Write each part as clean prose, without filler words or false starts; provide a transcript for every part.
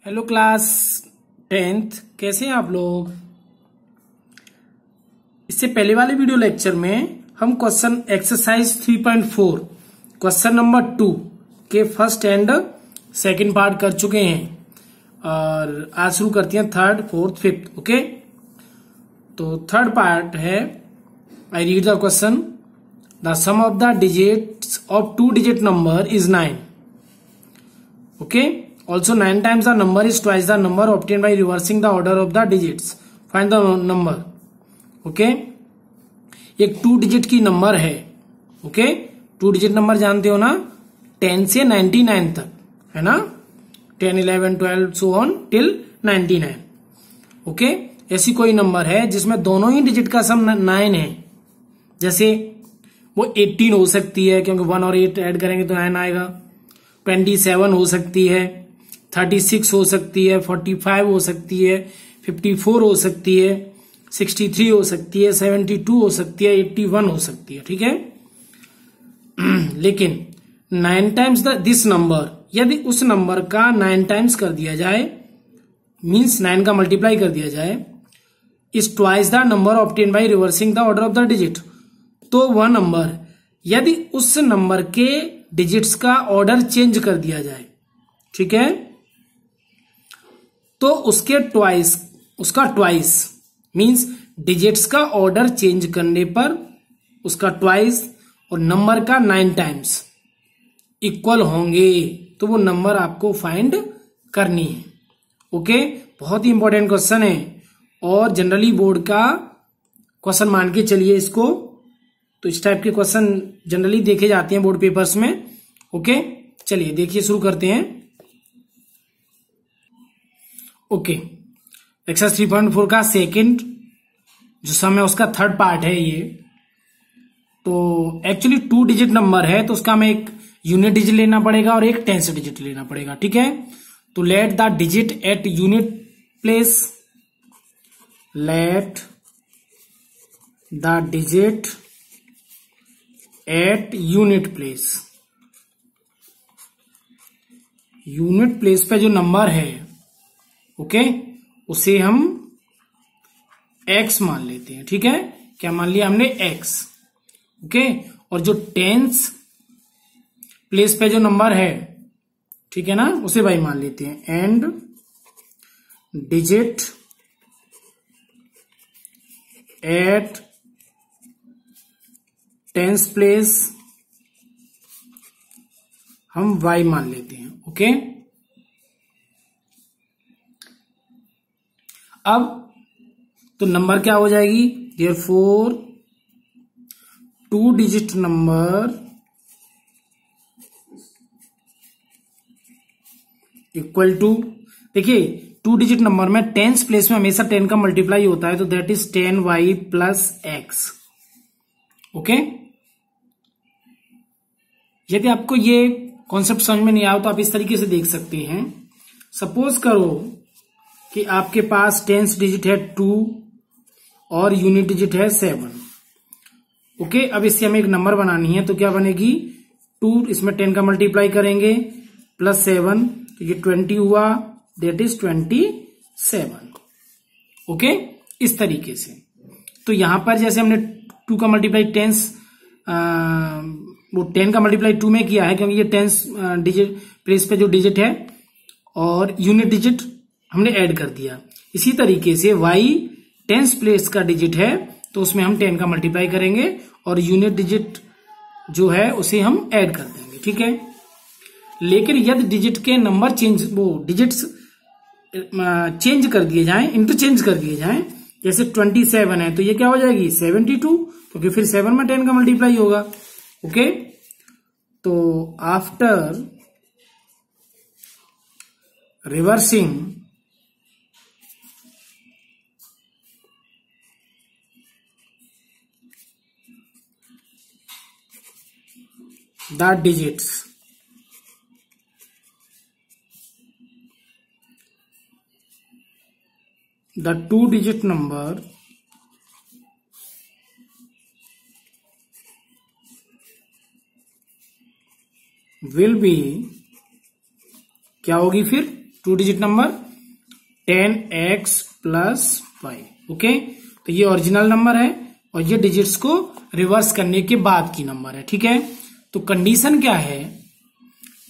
Hello class 10th, कैसे हैं आप लोग। इससे पहले वाले वीडियो लेक्चर में हम क्वेश्चन एक्सरसाइज 3.4 क्वेश्चन नंबर 2 के फर्स्ट एंड सेकंड पार्ट कर चुके हैं और आज शुरू करते हैं थर्ड, फोर्थ, फिफ्थ। ओके, तो थर्ड पार्ट है, I read the question. The sum of the digits of 2-digit number is 9। Okay, also 9 times the number is twice the number obtained by reversing the order of the digits. Find the number. Okay, एक 2 digit की number है। Okay, 2 digit number जानते हो ना, 10 से 99 तक है ना, 10, 11, 12 so on till 99। ओके, ऐसी कोई नंबर है जिसमें दोनों ही डिजिट का सम 9 है। जैसे वो 18 हो सकती है क्योंकि 1 और 8 ऐड करेंगे तो 9 आएगा। 27 हो सकती है, 36 हो सकती है, 45 हो सकती है, 54 हो सकती है, 63 हो सकती है, 72 हो सकती है, 81 हो सकती है। ठीक है, लेकिन 9 टाइम्स दिस नंबर, यदि उस नंबर का 9 टाइम्स कर दिया जाए, मीन्स 9 का मल्टीप्लाई कर दिया जाए, is twice the number obtain by reversing the order of the digit. तो वह नंबर, यदि उस नंबर के डिजिट्स का ऑर्डर चेंज कर दिया जाए, ठीक है, तो उसके ट्वाइस, उसका ट्वाइस मींस डिजिट्स का ऑर्डर चेंज करने पर उसका ट्वाइस और नंबर का 9 टाइम्स इक्वल होंगे, तो वो नंबर आपको फाइंड करनी है। ओके, बहुत ही इंपॉर्टेंट क्वेश्चन है और जनरली बोर्ड का क्वेश्चन मान के चलिए इसको। तो इस टाइप के क्वेश्चन जनरली देखे जाते हैं बोर्ड पेपर्स में। ओके, चलिए देखिए, शुरू करते हैं। ओके, एक्सरसाइज 3.4 का सेकंड जो सम है उसका थर्ड पार्ट है ये। तो एक्चुअली 2 digit नंबर है तो उसका हमें एक यूनिट डिजिट लेना पड़ेगा और एक 10th डिजिट लेना पड़ेगा। ठीक है, तो let the digit at unit place, let the digit at unit place, unit place पे जो नंबर है, ओके, उसे हम x मान लेते हैं। ठीक है, क्या मान लिया हमने, x। ओके, और जो 10th प्लेस पे जो नंबर है, ठीक है ना, उसे y मान लेते हैं। And digit at 10th place हम y मान लेते हैं। ओके, अब तो नंबर क्या हो जाएगी, therefore 2 digit number equal to, देखिए 2 digit नंबर में 10th प्लेस में हमेशा 10 का मल्टीप्लाई होता है, तो that is 10y plus x। Okay, यदि आपको ये कॉन्सेप्ट समझ में नहीं आया तो आप इस तरीके से देख सकते हैं। सपोज करो कि आपके पास 10th डिजिट है 2 और यूनिट डिजिट है 7। ओके, अब इससे हमें एक नंबर बनानी है, तो क्या बनेगी, 2 इसमें 10 का मल्टीप्लाई करेंगे प्लस 7, तो ये 20 हुआ, दैट इज 27। ओके, इस तरीके से। तो यहां पर जैसे हमने 2 का मल्टीप्लाई 10 वो 10 का मल्टीप्लाई 2 में किया है क्योंकि ये 10th डिजिट प्लेस पे जो डिजिट है और यूनिट डिजिट हमने ऐड कर दिया। इसी तरीके से y 10th प्लेस का डिजिट है तो उसमें हम 10 का मल्टीप्लाई करेंगे और यूनिट डिजिट जो है उसे हम ऐड कर देंगे। ठीक है, लेकिन यदि डिजिट के नंबर चेंज, वो डिजिट्स चेंज कर दिए जाएं, इंटरचेंज कर दिए जाएं, जैसे 27 है तो ये क्या हो जाएगी 72, क्योंकि फिर 7 में 10 का मल्टीप्लाई होगा। ओके, तो after reversing the digits, the 2 digit number will be, क्या होगी फिर, two digit number 10x plus y. Okay, तो ये ओरिजिनल नंबर है और ये डिजिट्स को रिवर्स करने के बाद की नंबर है। ठीक है, तो कंडीशन क्या है,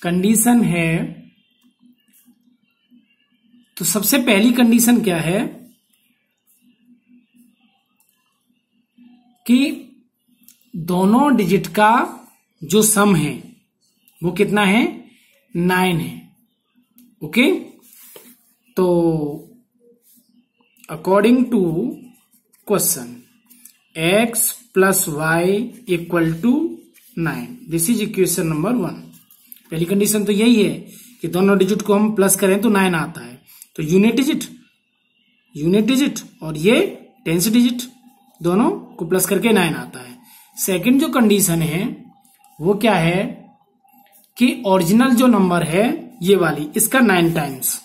कंडीशन है, तो सबसे पहली कंडीशन क्या है कि दोनों डिजिट का जो सम है वो कितना है, 9 है। ओके, तो according to question x plus y equal to 9, this is equation number 1। पहली कंडीशन तो यही है कि दोनों डिजिट को हम प्लस करें तो 9 आता है, तो यूनिट डिजिट और ये टेंस डिजिट दोनों को प्लस करके 9 आता है। सेकंड जो कंडीशन है वो क्या है कि ओरिजिनल जो नंबर है ये वाली, इसका 9 times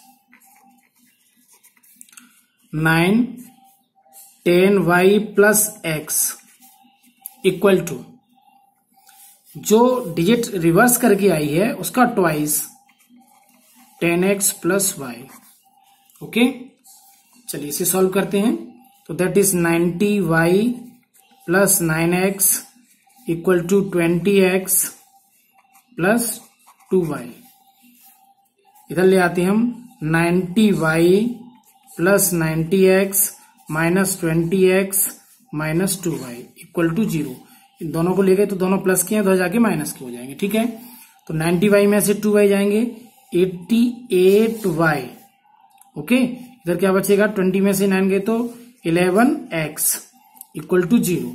9 10y plus x equal to जो डिजिट रिवर्स करके आई है उसका twice 10x plus y. Okay, चलिए इसे सॉल्व करते हैं। तो that is 90y plus 9x equal to 20x plus 2y। इधर ले आते हैं हम 90y plus 90x minus 20x minus 2y equal to 0। इन दोनों को ले गए तो दोनों प्लस के हैं, तो जाके माइनस के हो जाएंगे। ठीक है, तो 90y में से 2y जाएंगे 88y। ओके, इधर क्या बचेगा, 20 में से 9 गए तो 11x इक्वल टू 0।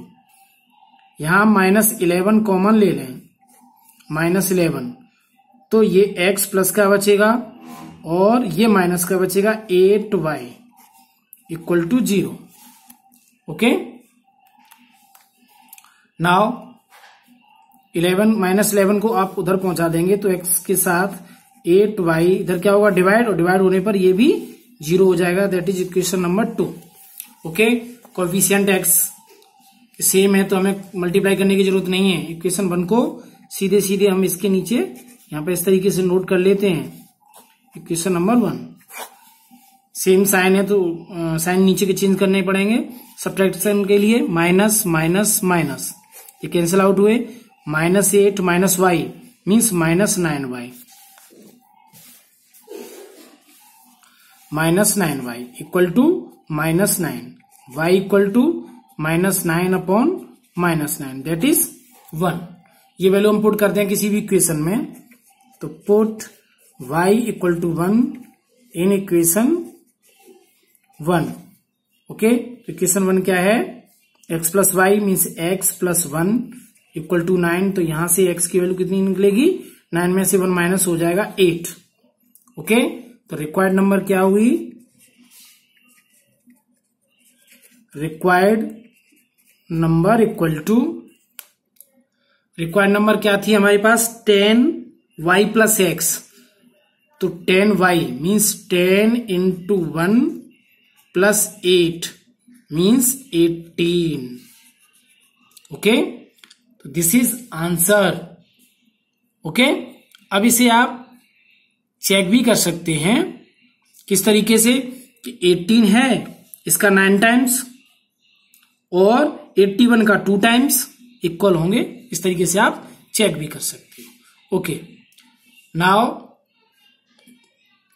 यहां माइनस 11 कॉमन ले लें, माइनस 11, तो ये x प्लस का बचेगा और ये माइनस का बचेगा 8y equal to 0। Okay, now 11 minus 11 को आप उधर पहुंचा देंगे तो x के साथ 8y इधर क्या होगा, डिवाइड, और डिवाइड होने पर ये भी 0 हो जाएगा। That is equation number 2। Okay, coefficient x same है तो हमें मल्टीप्लाई करने की जरूरत नहीं है। इक्वेशन 1 को सीधे सीधे हम इसके नीचे यहां पे इस तरीके से नोट कर लेते हैं। इक्वेशन नंबर 1 सेम साइन है तो साइन नीचे के चेंज करने पड़ेंगे। सब्ट्रैक्शन के लिए माइनस माइनस माइनस, ये कैंसिल आउट हुए, -8 minus y means -9y, -9y equal to -9, y equal to -9 upon -9, that is 1। ये वैल्यू हम पुट करते हैं किसी भी इक्वेशन में, तो put y equal to 1 in equation 1। Okay, equation 1 क्या है, x plus y means x plus 1 equal to 9, तो यहां से x की वैल्यू कितनी निकलेगी, 9 में से 1 माइनस हो जाएगा 8। ओके, तो रिक्वायर्ड नंबर क्या हुई, required number equal to, required number क्या थी हमारे पास, 10y प्लस एक्स, तो 10y means 10 into 1 plus 8 means 18। Okay, तो दिस इज आंसर। ओके, अब इसे आप चेक भी कर सकते हैं किस तरीके से कि 18 है इसका 9 टाइम्स और 81 का 2 टाइम्स इक्वल होंगे, इस तरीके से आप चेक भी कर सकते हो। Okay, now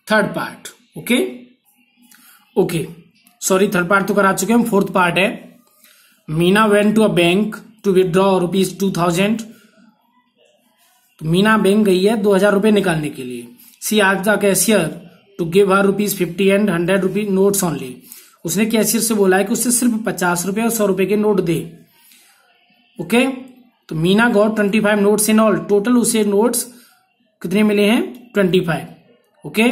third part. Okay, sorry third part तो करा चुके हम, फोर्थ पार्ट है। Meena went to a bank to withdraw ₹2000। तो मीना बैंक गई है 2000 रुपए निकालने के लिए। She asked the cashier to give her ₹50 and 100 rupee notes only. उसने कैशियर से बोला है कि उससे सिर्फ 50 रुपए और 100 रुपए के नोट दे। ओके, तो Meena got 25 notes in all. Total उसे नोट्स कितने मिले हैं, 25। ओके,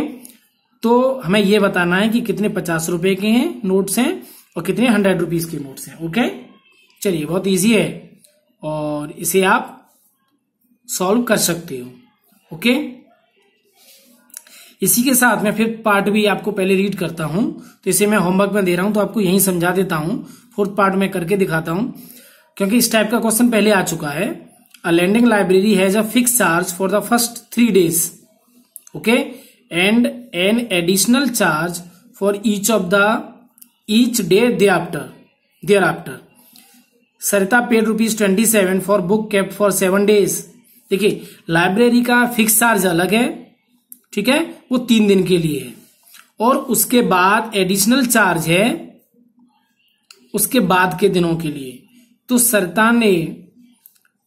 तो हमें यह बताना है कि कितने 50 रुपए के हैं नोट्स हैं और कितने 100 रुपीज के नोट्स हैं। ओके, चलिए बहुत इजी है और इसे आप सॉल्व कर सकते हो। ओके, इसी के साथ मैं फिर पार्ट भी आपको पहले रीड करता हूं, तो इसे मैं होमवर्क में दे रहा हूं तो आपको यहीं समझा देता हूं। फोर्थ पार्ट में करके दिखाता हूं क्योंकि इस टाइप का क्वेश्चन पहले आ चुका है। A lending library has a fix charge for the first 3 days, okay, and an additional charge for each day thereafter. Sarita paid ₹27 for book kept for 7 days। देखिए, लाइब्रेरी का फिक्स चार्ज अलग है, ठीक है, वो 3 दिन के लिए है, और उसके बाद एडिशनल चार्ज है उसके बाद के दिनों के लिए। तो सरिता ने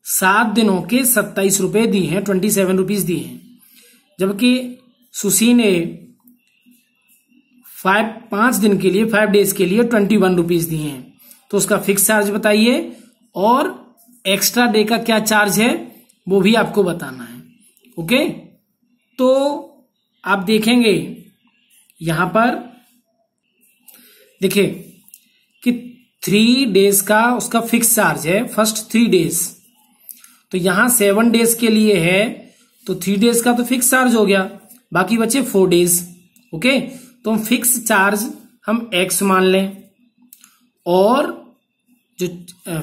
7 दिनों के 27 रुपए दिए हैं, 27 रुपीज दिए हैं, जबकि सुशी ने 5 दिन के लिए 5 days के लिए 21 रुपीज दिए हैं। तो उसका फिक्स चार्ज बताइए, और एक्स्ट्रा डे का क्या चार्ज है वो भी आपको बताना है। ओके, तो आप देखेंगे यहां पर, देखिए कि 3 days का उसका फिक्स चार्ज है, फर्स्ट 3 days। तो यहां 7 days के लिए है, तो 3 days का तो फिक्स चार्ज हो गया, बाकी बचे 4 days। ओके, तो हम फिक्स चार्ज हम x मान लें, और जो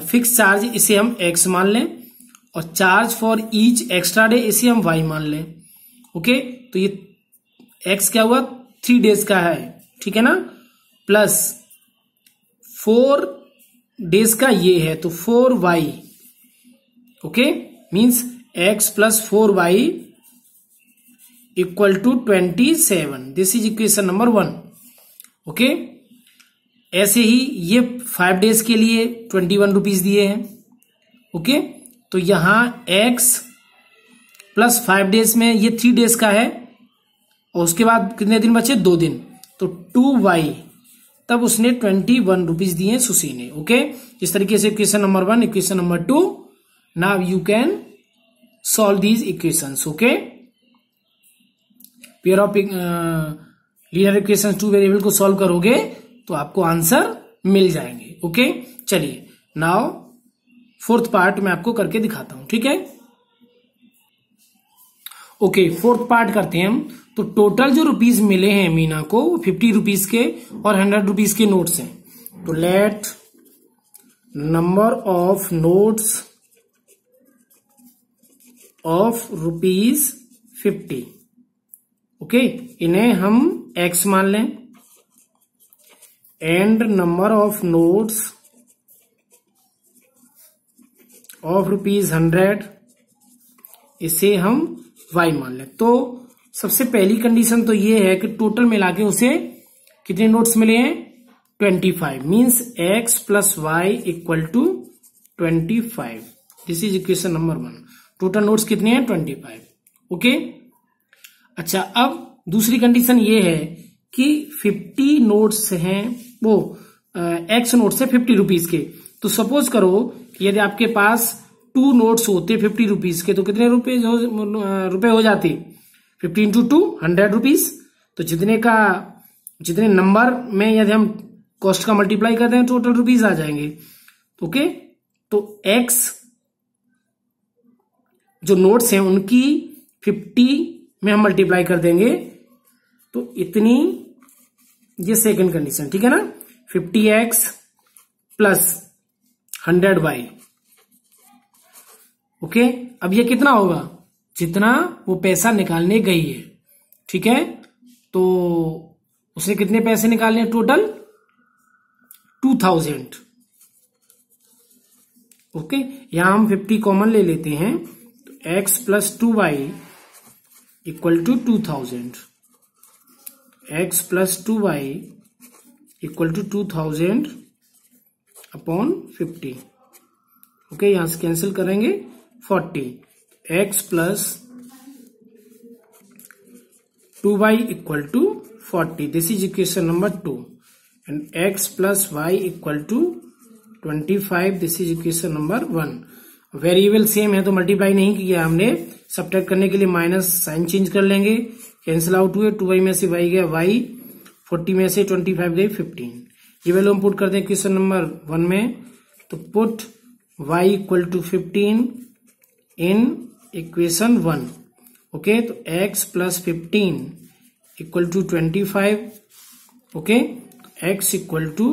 फिक्स चार्ज इसे हम x मान लें, और charge for each extra day इसे हम y मान लें। ओके, तो ये x क्या हुआ, 3 days का है, ठीक है ना, प्लस 4 days का ये है, तो 4y। Okay, means x plus 4y equal to 27। This is equation number 1। Okay, ऐसे ही ये 5 days के लिए 21 रुपीज दिए हैं। ओके, तो यहां x प्लस 5 days में ये 3 days का है, और उसके बाद कितने दिन बचे, 2 दिन, तो 2y, तब उसने 21 रुपीज दिए हैं सुशी ने। ओके, इस तरीके से equation number 1, equation number 2। Now you can solve these equations. Okay, pair of linear equation 2 variable को सॉल्व करोगे तो आपको आंसर मिल जाएंगे। ओके, चलिए नाउ 4th पार्ट मैं आपको करके दिखाता हूं, ठीक है। ओके, 4th पार्ट करते हैं हम। तो टोटल जो रुपीज मिले हैं मीना को, वो 50 रुपीज के और 100 रुपीज के नोट्स हैं। तो let number of notes of ₹50। Okay, इन्हें हम x मान लें, and number of notes of ₹100 इसे हम y मान लें। तो सबसे पहली कंडीशन तो ये है कि टोटल मिला के उसे कितने नोट्स मिले हैं, 25, means x plus y equal to 25। This is equation number 1। Total notes कितने हैं, 25। ओके, अच्छा, अब दूसरी कंडीशन ये है कि 50 नोट्स हैं, वो x नोट्स है 50 रुपीज के। तो सपोज करो कि यदि आपके पास 2 नोट्स होते 50 रुपीज के, तो कितने रुपए हो जाते, 50 इंटू 2 100 रुपीज। तो जितने नंबर में यदि हम कॉस्ट का मल्टीप्लाई करते हैं, टोटल रुपीज आ जाएंगे। ओके, तो x जो नोट्स हैं उनकी 50 में हम मल्टीप्लाई कर देंगे, तो इतनी, ये सेकंड कंडीशन, ठीक है ना, 50x प्लस 100y। ओके, अब ये कितना होगा, जितना वो पैसा निकालने गई है, ठीक है। तो उसने कितने पैसे निकालने हैं, टोटल 2000। ओके, यहां हम 50 कॉमन ले लेते हैं, तो x plus 2y equal to 2000, x plus 2y equal to 2000 upon 50। Okay, यहां से कैंसिल करेंगे 40, x plus 2y equal to 40। This is equation number 2, and x plus y equal to 25। This is equation number 1। Variable same है तो multiply नहीं किया हमने, subtract करने के लिए माइनस साइन चेंज कर लेंगे, कैंसिल आउट हुए, 2y में से y गया y, 40 में से 25 गई 15। ये वैल्यू हम पुट करते हैं क्वेश्चन नंबर 1 में, तो put y equal to 15 in equation 1। Okay, तो x plus 15 equal to 25। Okay, x equal to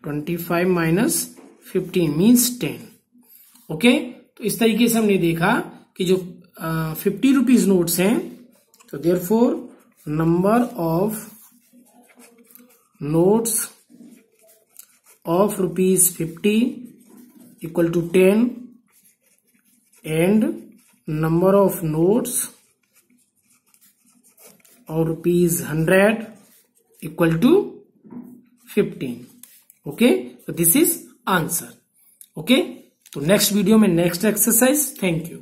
25 minus 15 means 10। Okay, तो इस तरीके से हमने देखा कि जो 50 रुपीज नोट्स हैं, तो therefore number of notes of ₹50 equal to 10 and number of notes of ₹100 equal to 15. Okay, so this is answer. Okay, तो नेक्स्ट वीडियो में नेक्स्ट एक्सरसाइज. Thank you.